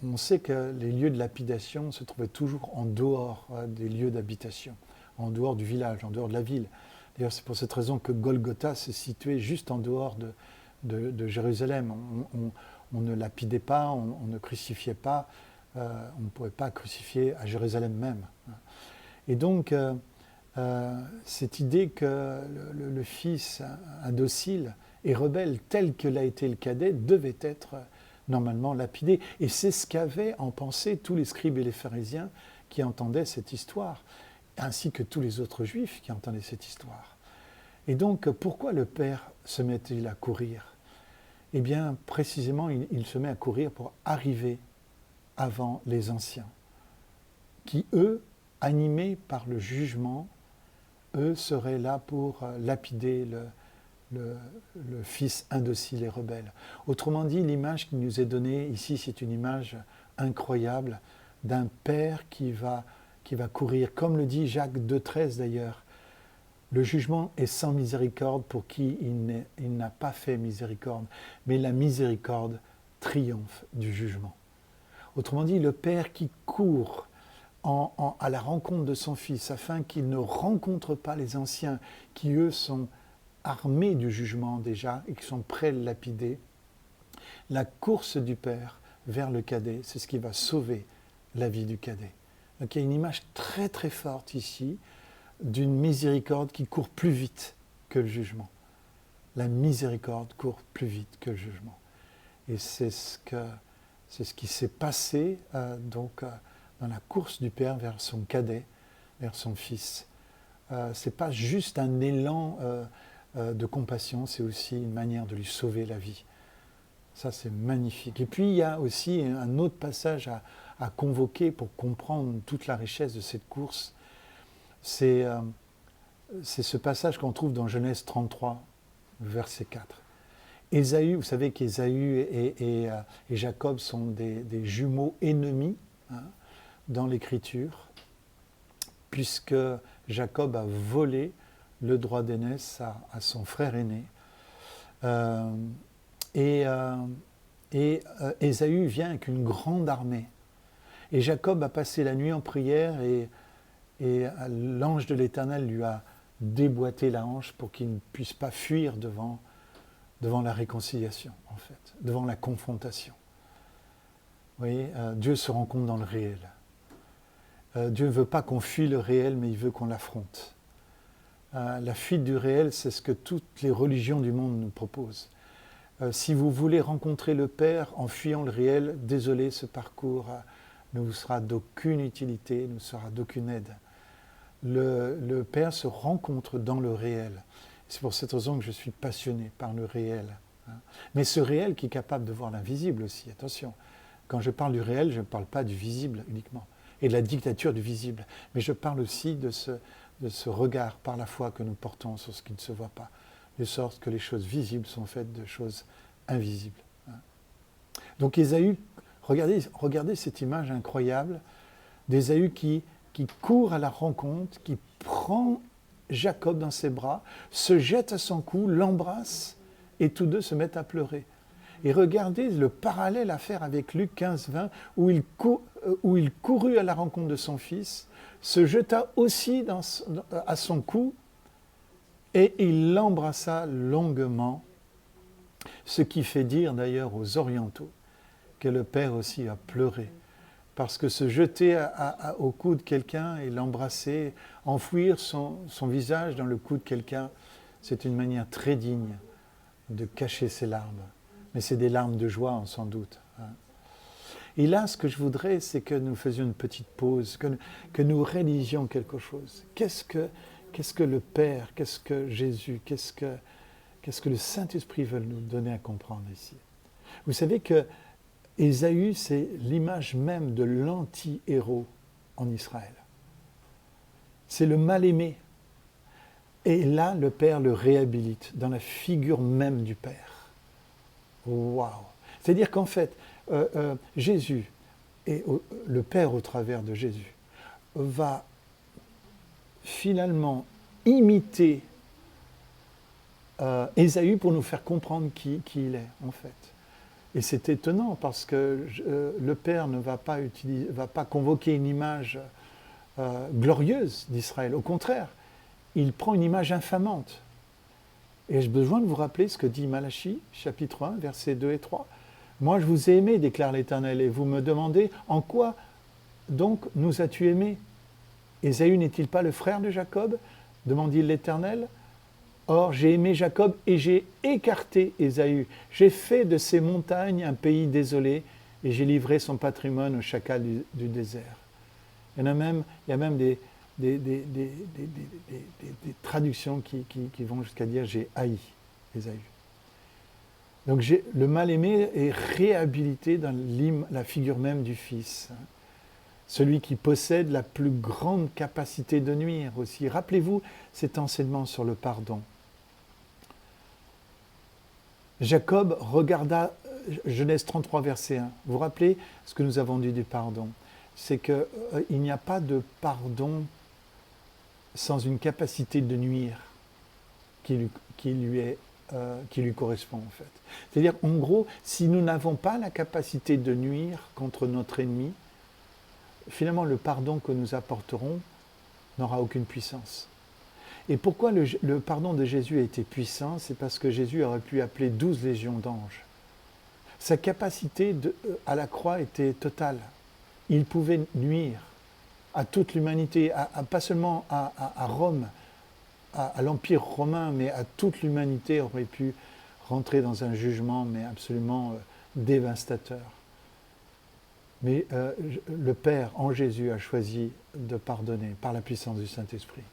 on sait que les lieux de lapidation se trouvaient toujours en dehors des lieux d'habitation, en dehors du village, en dehors de la ville. D'ailleurs, c'est pour cette raison que Golgotha se situait juste en dehors de Jérusalem. On ne lapidait pas, on ne crucifiait pas, on ne pouvait pas crucifier à Jérusalem même. Et donc, cette idée que le fils indocile et rebelle, tel que l'a été le cadet, devait être normalement lapidé. Et c'est ce qu'avaient en pensée tous les scribes et les pharisiens qui entendaient cette histoire, ainsi que tous les autres juifs qui entendaient cette histoire. Et donc, pourquoi le Père se met-il à courir? Eh bien, précisément, il se met à courir pour arriver avant les anciens, qui, eux, animés par le jugement, eux seraient là pour lapider le fils indocile et rebelle. Autrement dit, l'image qui nous est donnée ici, c'est une image incroyable d'un père qui va courir, comme le dit Jacques 2,13 d'ailleurs. Le jugement est sans miséricorde pour qui il n'a pas fait miséricorde, mais la miséricorde triomphe du jugement. Autrement dit, le père qui court à la rencontre de son fils afin qu'il ne rencontre pas les anciens qui, eux, sont armés du jugement déjà et qui sont prêts à le lapider. La course du père vers le cadet, c'est ce qui va sauver la vie du cadet. Donc il y a une image très très forte ici d'une miséricorde qui court plus vite que le jugement. La miséricorde court plus vite que le jugement. Et c'est ce qui s'est passé dans la course du père vers son cadet, vers son fils. Ce n'est pas juste un élan de compassion, c'est aussi une manière de lui sauver la vie. Ça, c'est magnifique. Et puis, il y a aussi un autre passage à convoquer pour comprendre toute la richesse de cette course. C'est ce passage qu'on trouve dans Genèse 33, verset 4. Ésaü, vous savez qu'Ésaü et Jacob sont des jumeaux ennemis dans l'Écriture, puisque Jacob a volé le droit d'aînesse à son frère aîné. Et Et Ésaü vient avec une grande armée. Et Jacob a passé la nuit en prière et l'ange de l'Éternel lui a déboîté la hanche pour qu'il ne puisse pas fuir devant la réconciliation, en fait, devant la confrontation. Vous voyez, Dieu se rencontre dans le réel. Dieu ne veut pas qu'on fuit le réel, mais il veut qu'on l'affronte. La fuite du réel, c'est ce que toutes les religions du monde nous proposent. Si vous voulez rencontrer le Père en fuyant le réel, désolé, ce parcours ne vous sera d'aucune utilité, ne sera d'aucune aide. Le Père se rencontre dans le réel. C'est pour cette raison que je suis passionné par le réel. Mais ce réel qui est capable de voir l'invisible aussi, attention. Quand je parle du réel, je ne parle pas du visible uniquement, et de la dictature du visible, mais je parle aussi de ce regard par la foi que nous portons sur ce qui ne se voit pas, de sorte que les choses visibles sont faites de choses invisibles. Donc Ésaü, regardez cette image incroyable d'Ésaü qui court à la rencontre, qui prend Jacob dans ses bras, se jette à son cou, l'embrasse, et tous deux se mettent à pleurer. Et regardez le parallèle à faire avec Luc 15-20, où il courut à la rencontre de son fils, se jeta aussi à son cou, et il l'embrassa longuement, ce qui fait dire d'ailleurs aux orientaux que le père aussi a pleuré. Parce que se jeter au cou de quelqu'un et l'embrasser, enfouir son visage dans le cou de quelqu'un, c'est une manière très digne de cacher ses larmes. Mais c'est des larmes de joie, sans doute. Et là, ce que je voudrais, c'est que nous faisions une petite pause, que nous réalisions quelque chose. Qu'est-ce que le Père, qu'est-ce que Jésus, qu'est-ce que le Saint-Esprit veut nous donner à comprendre ici? Vous savez que Ésaü, c'est l'image même de l'anti-héros en Israël. C'est le mal-aimé. Et là, le Père le réhabilite dans la figure même du Père. Waouh! C'est-à-dire qu'en fait, Jésus, et le Père au travers de Jésus, va finalement imiter Ésaü pour nous faire comprendre qui il est, en fait. Et c'est étonnant parce que le Père ne va pas convoquer une image glorieuse d'Israël. Au contraire, il prend une image infamante. Et j'ai besoin de vous rappeler ce que dit Malachie, chapitre 1, versets 2 et 3. « Moi, je vous ai aimé, déclare l'Éternel, et vous me demandez, en quoi donc nous as-tu aimés? Ésaü n'est-il pas le frère de Jacob? Demandit l'Éternel. Or, j'ai aimé Jacob et j'ai écarté Ésaü. J'ai fait de ces montagnes un pays désolé et j'ai livré son patrimoine au chacal du désert. » Il y a même des traductions qui vont jusqu'à dire « j'ai haï Ésaü ». Donc le mal-aimé est réhabilité dans la figure même du Fils. Celui qui possède la plus grande capacité de nuire aussi. Rappelez-vous cet enseignement sur le pardon. Jacob regarda, Genèse 33, verset 1. Vous vous rappelez ce que nous avons dit du pardon? C'est qu'il n'y a pas de pardon sans une capacité de nuire qui lui correspond en fait. C'est-à-dire, en gros, si nous n'avons pas la capacité de nuire contre notre ennemi, finalement, le pardon que nous apporterons n'aura aucune puissance. Et pourquoi le pardon de Jésus a été puissant? C'est parce que Jésus aurait pu appeler 12 légions d'anges. Sa capacité à la croix était totale. Il pouvait nuire à toute l'humanité, pas seulement à Rome, à l'Empire romain, mais à toute l'humanité aurait pu rentrer dans un jugement, mais absolument dévastateur. Mais le Père, en Jésus, a choisi de pardonner par la puissance du Saint-Esprit.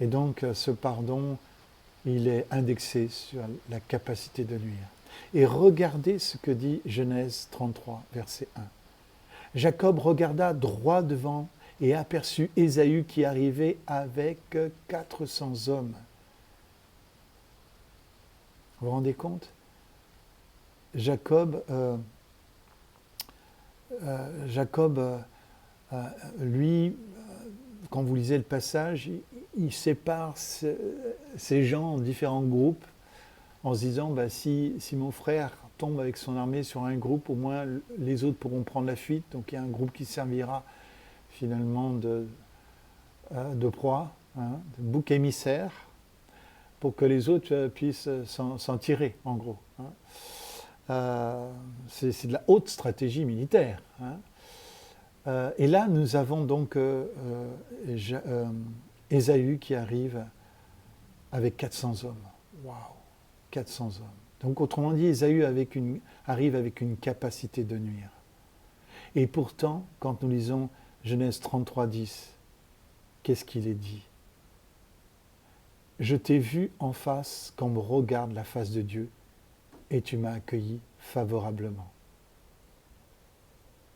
Et donc, ce pardon, il est indexé sur la capacité de nuire. Et regardez ce que dit Genèse 33, verset 1. Jacob regarda droit devant et aperçut Ésaü qui arrivait avec 400 hommes. Vous vous rendez compte? Jacob, lui, quand vous lisez le passage, il sépare ces gens en différents groupes en se disant, si mon frère tombe avec son armée sur un groupe, au moins les autres pourront prendre la fuite. Donc il y a un groupe qui servira finalement de proie, hein, de bouc émissaire, pour que les autres puissent s'en tirer, en gros. Hein. C'est de la haute stratégie militaire. Hein. Et là, nous avons donc Ésaü qui arrive avec 400 hommes. Waouh, 400 hommes. Donc, autrement dit, Ésaü arrive avec une capacité de nuire. Et pourtant, quand nous lisons Genèse 33, 10, qu'est-ce qu'il est dit ? Je t'ai vu en face comme regarde la face de Dieu, et tu m'as accueilli favorablement.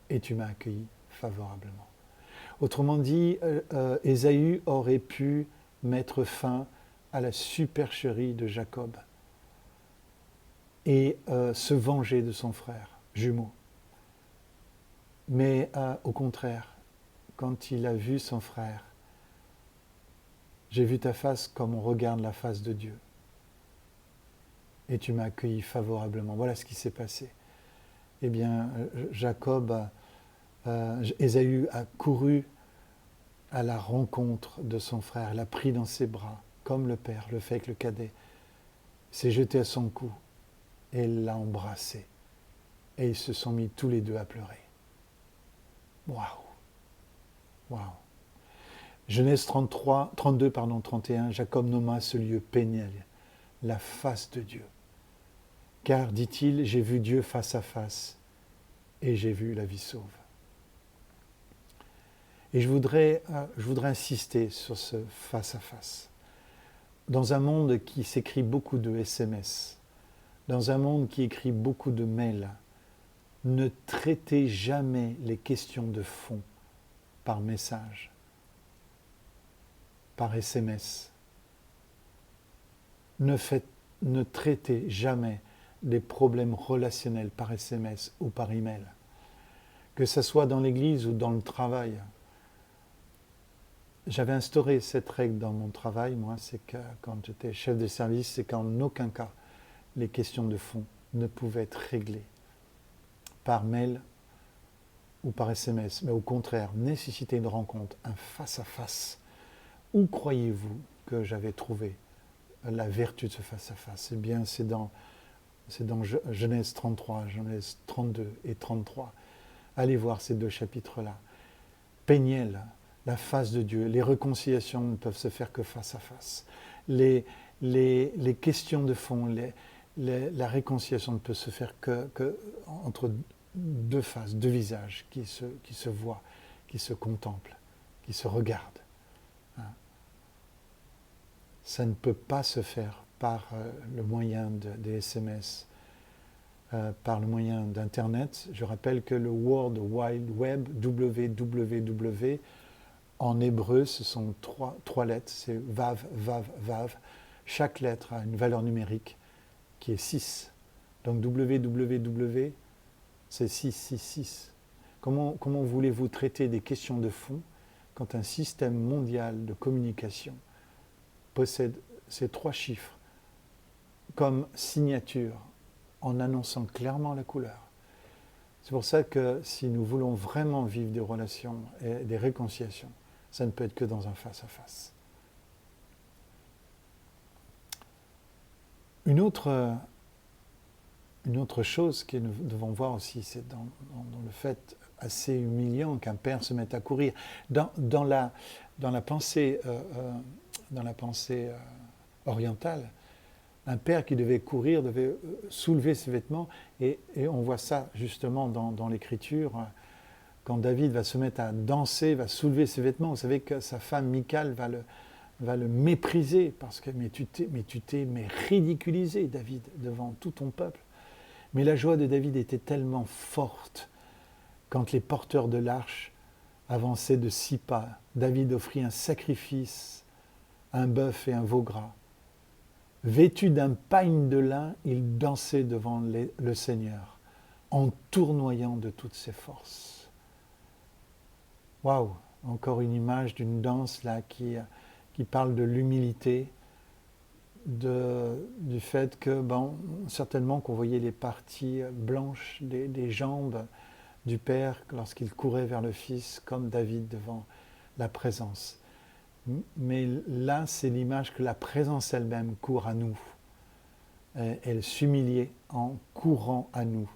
Et tu m'as accueilli favorablement. Autrement dit, Ésaü aurait pu mettre fin à la supercherie de Jacob et se venger de son frère jumeau. Mais au contraire, quand il a vu son frère, j'ai vu ta face comme on regarde la face de Dieu. Et tu m'as accueilli favorablement. Voilà ce qui s'est passé. Eh bien, Ésaü a couru à la rencontre de son frère, l'a pris dans ses bras, comme le père le fait avec le cadet, s'est jeté à son cou et l'a embrassé. Et ils se sont mis tous les deux à pleurer. Waouh! Waouh! Genèse 32, 31, Jacob nomma ce lieu Péniel, la face de Dieu. Car, dit-il, j'ai vu Dieu face à face et j'ai vu la vie sauve. Et je voudrais insister sur ce face à face. Dans un monde qui s'écrit beaucoup de SMS, dans un monde qui écrit beaucoup de mails, ne traitez jamais les questions de fond par message, par SMS. Ne traitez jamais des problèmes relationnels par SMS ou par email. Que ce soit dans l'église ou dans le travail. J'avais instauré cette règle dans mon travail, moi, c'est que quand j'étais chef de service, c'est qu'en aucun cas, les questions de fond ne pouvaient être réglées par mail ou par SMS, mais au contraire, nécessiter une rencontre, un face-à-face. Où croyez-vous que j'avais trouvé la vertu de ce face-à-face ? Eh bien, c'est dans Genèse 33, Genèse 32 et 33. Allez voir ces deux chapitres-là. Péniel, la face de Dieu. Les réconciliations ne peuvent se faire que face à face. Les questions de fond, la réconciliation ne peut se faire que entre deux faces, deux visages qui se voient, qui se contemplent, qui se regardent. Ça ne peut pas se faire par le moyen des SMS, par le moyen d'Internet. Je rappelle que le World Wide Web, www, en hébreu, ce sont trois lettres, c'est Vav, Vav, Vav. Chaque lettre a une valeur numérique qui est 6. Donc www, c'est 666. Comment voulez-vous traiter des questions de fond quand un système mondial de communication possède ces 3 chiffres comme signature en annonçant clairement la couleur? C'est pour ça que si nous voulons vraiment vivre des relations et des réconciliations, ça ne peut être que dans un face-à-face. Une autre chose que nous devons voir aussi, c'est dans le fait assez humiliant qu'un père se mette à courir. Dans la pensée orientale, un père qui devait courir devait soulever ses vêtements, et on voit ça justement dans l'Écriture. Quand David va se mettre à danser, va soulever ses vêtements, vous savez que sa femme Michal va le mépriser, parce que mais tu t'es ridiculisé, David, devant tout ton peuple. Mais la joie de David était tellement forte quand les porteurs de l'arche avançaient de 6 pas. David offrit un sacrifice, un bœuf et un veau gras. Vêtu d'un pagne de lin, il dansait devant le Seigneur, en tournoyant de toutes ses forces. Waouh! Encore une image d'une danse là qui parle de l'humilité, du fait que, certainement qu'on voyait les parties blanches des jambes du Père lorsqu'il courait vers le Fils, comme David devant la présence. Mais là, c'est l'image que la présence elle-même court à nous. Elle s'humiliait en courant à nous.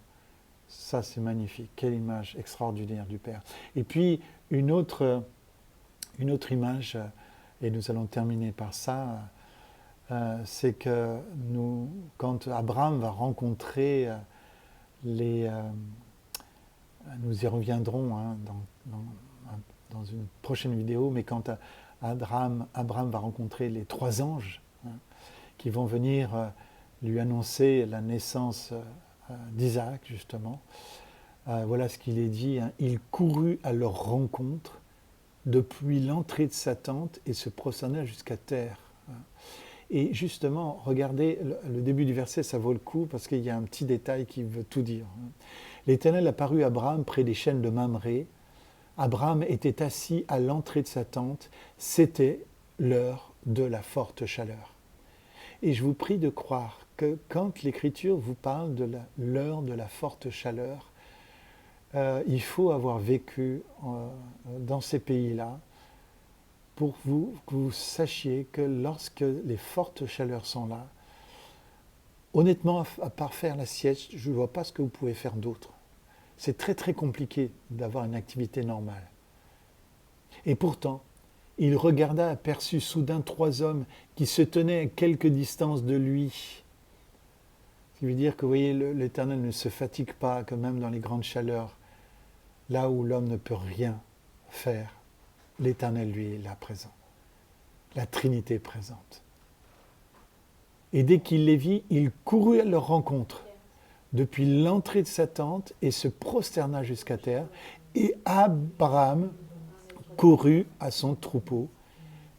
Ça, c'est magnifique. Quelle image extraordinaire du Père. Et puis, une autre image, et nous allons terminer par ça, c'est que quand Abraham va rencontrer nous y reviendrons dans une prochaine vidéo, mais quand Abraham va rencontrer les 3 anges qui vont venir lui annoncer la naissance d'Isaac, justement, voilà ce qu'il est dit, il courut à leur rencontre depuis l'entrée de sa tente et se prosterna jusqu'à terre. Et justement, regardez le début du verset, ça vaut le coup parce qu'il y a un petit détail qui veut tout dire. L'Éternel apparut à Abraham près des chênes de Mamré. Abraham était assis à l'entrée de sa tente. C'était l'heure de la forte chaleur. Et je vous prie de croire que quand l'Écriture vous parle de l'heure de la forte chaleur, il faut avoir vécu dans ces pays-là pour que vous sachiez que lorsque les fortes chaleurs sont là, honnêtement, à part faire la sieste, je ne vois pas ce que vous pouvez faire d'autre. C'est très très compliqué d'avoir une activité normale. Et pourtant, il regarda, aperçut soudain 3 hommes qui se tenaient à quelque distance de lui. Ce qui veut dire que, vous voyez, l'Éternel ne se fatigue pas, que même dans les grandes chaleurs, là où l'homme ne peut rien faire, l'Éternel, lui, est là présent. La Trinité est présente. Et dès qu'il les vit, il courut à leur rencontre depuis l'entrée de sa tente et se prosterna jusqu'à terre. Et Abraham courut à son troupeau,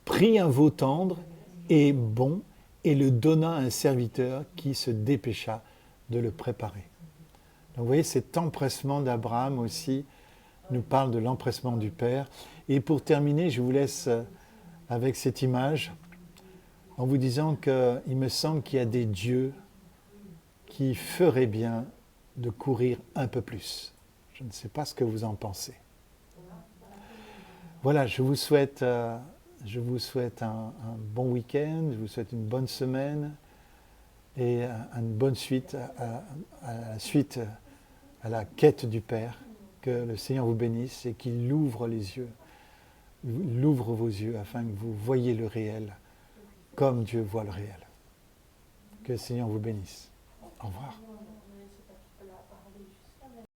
prit un veau tendre et bon et le donna à un serviteur qui se dépêcha de le préparer. Donc vous voyez, cet empressement d'Abraham aussi nous parle de l'empressement du Père. Et pour terminer, je vous laisse avec cette image en vous disant qu'il me semble qu'il y a des dieux qui feraient bien de courir un peu plus. Je ne sais pas ce que vous en pensez. Voilà, je vous souhaite un bon week-end, je vous souhaite une bonne semaine et une bonne suite à la quête du Père. Que le Seigneur vous bénisse et qu'il ouvre les yeux, il ouvre vos yeux afin que vous voyiez le réel comme Dieu voit le réel. Que le Seigneur vous bénisse. Au revoir.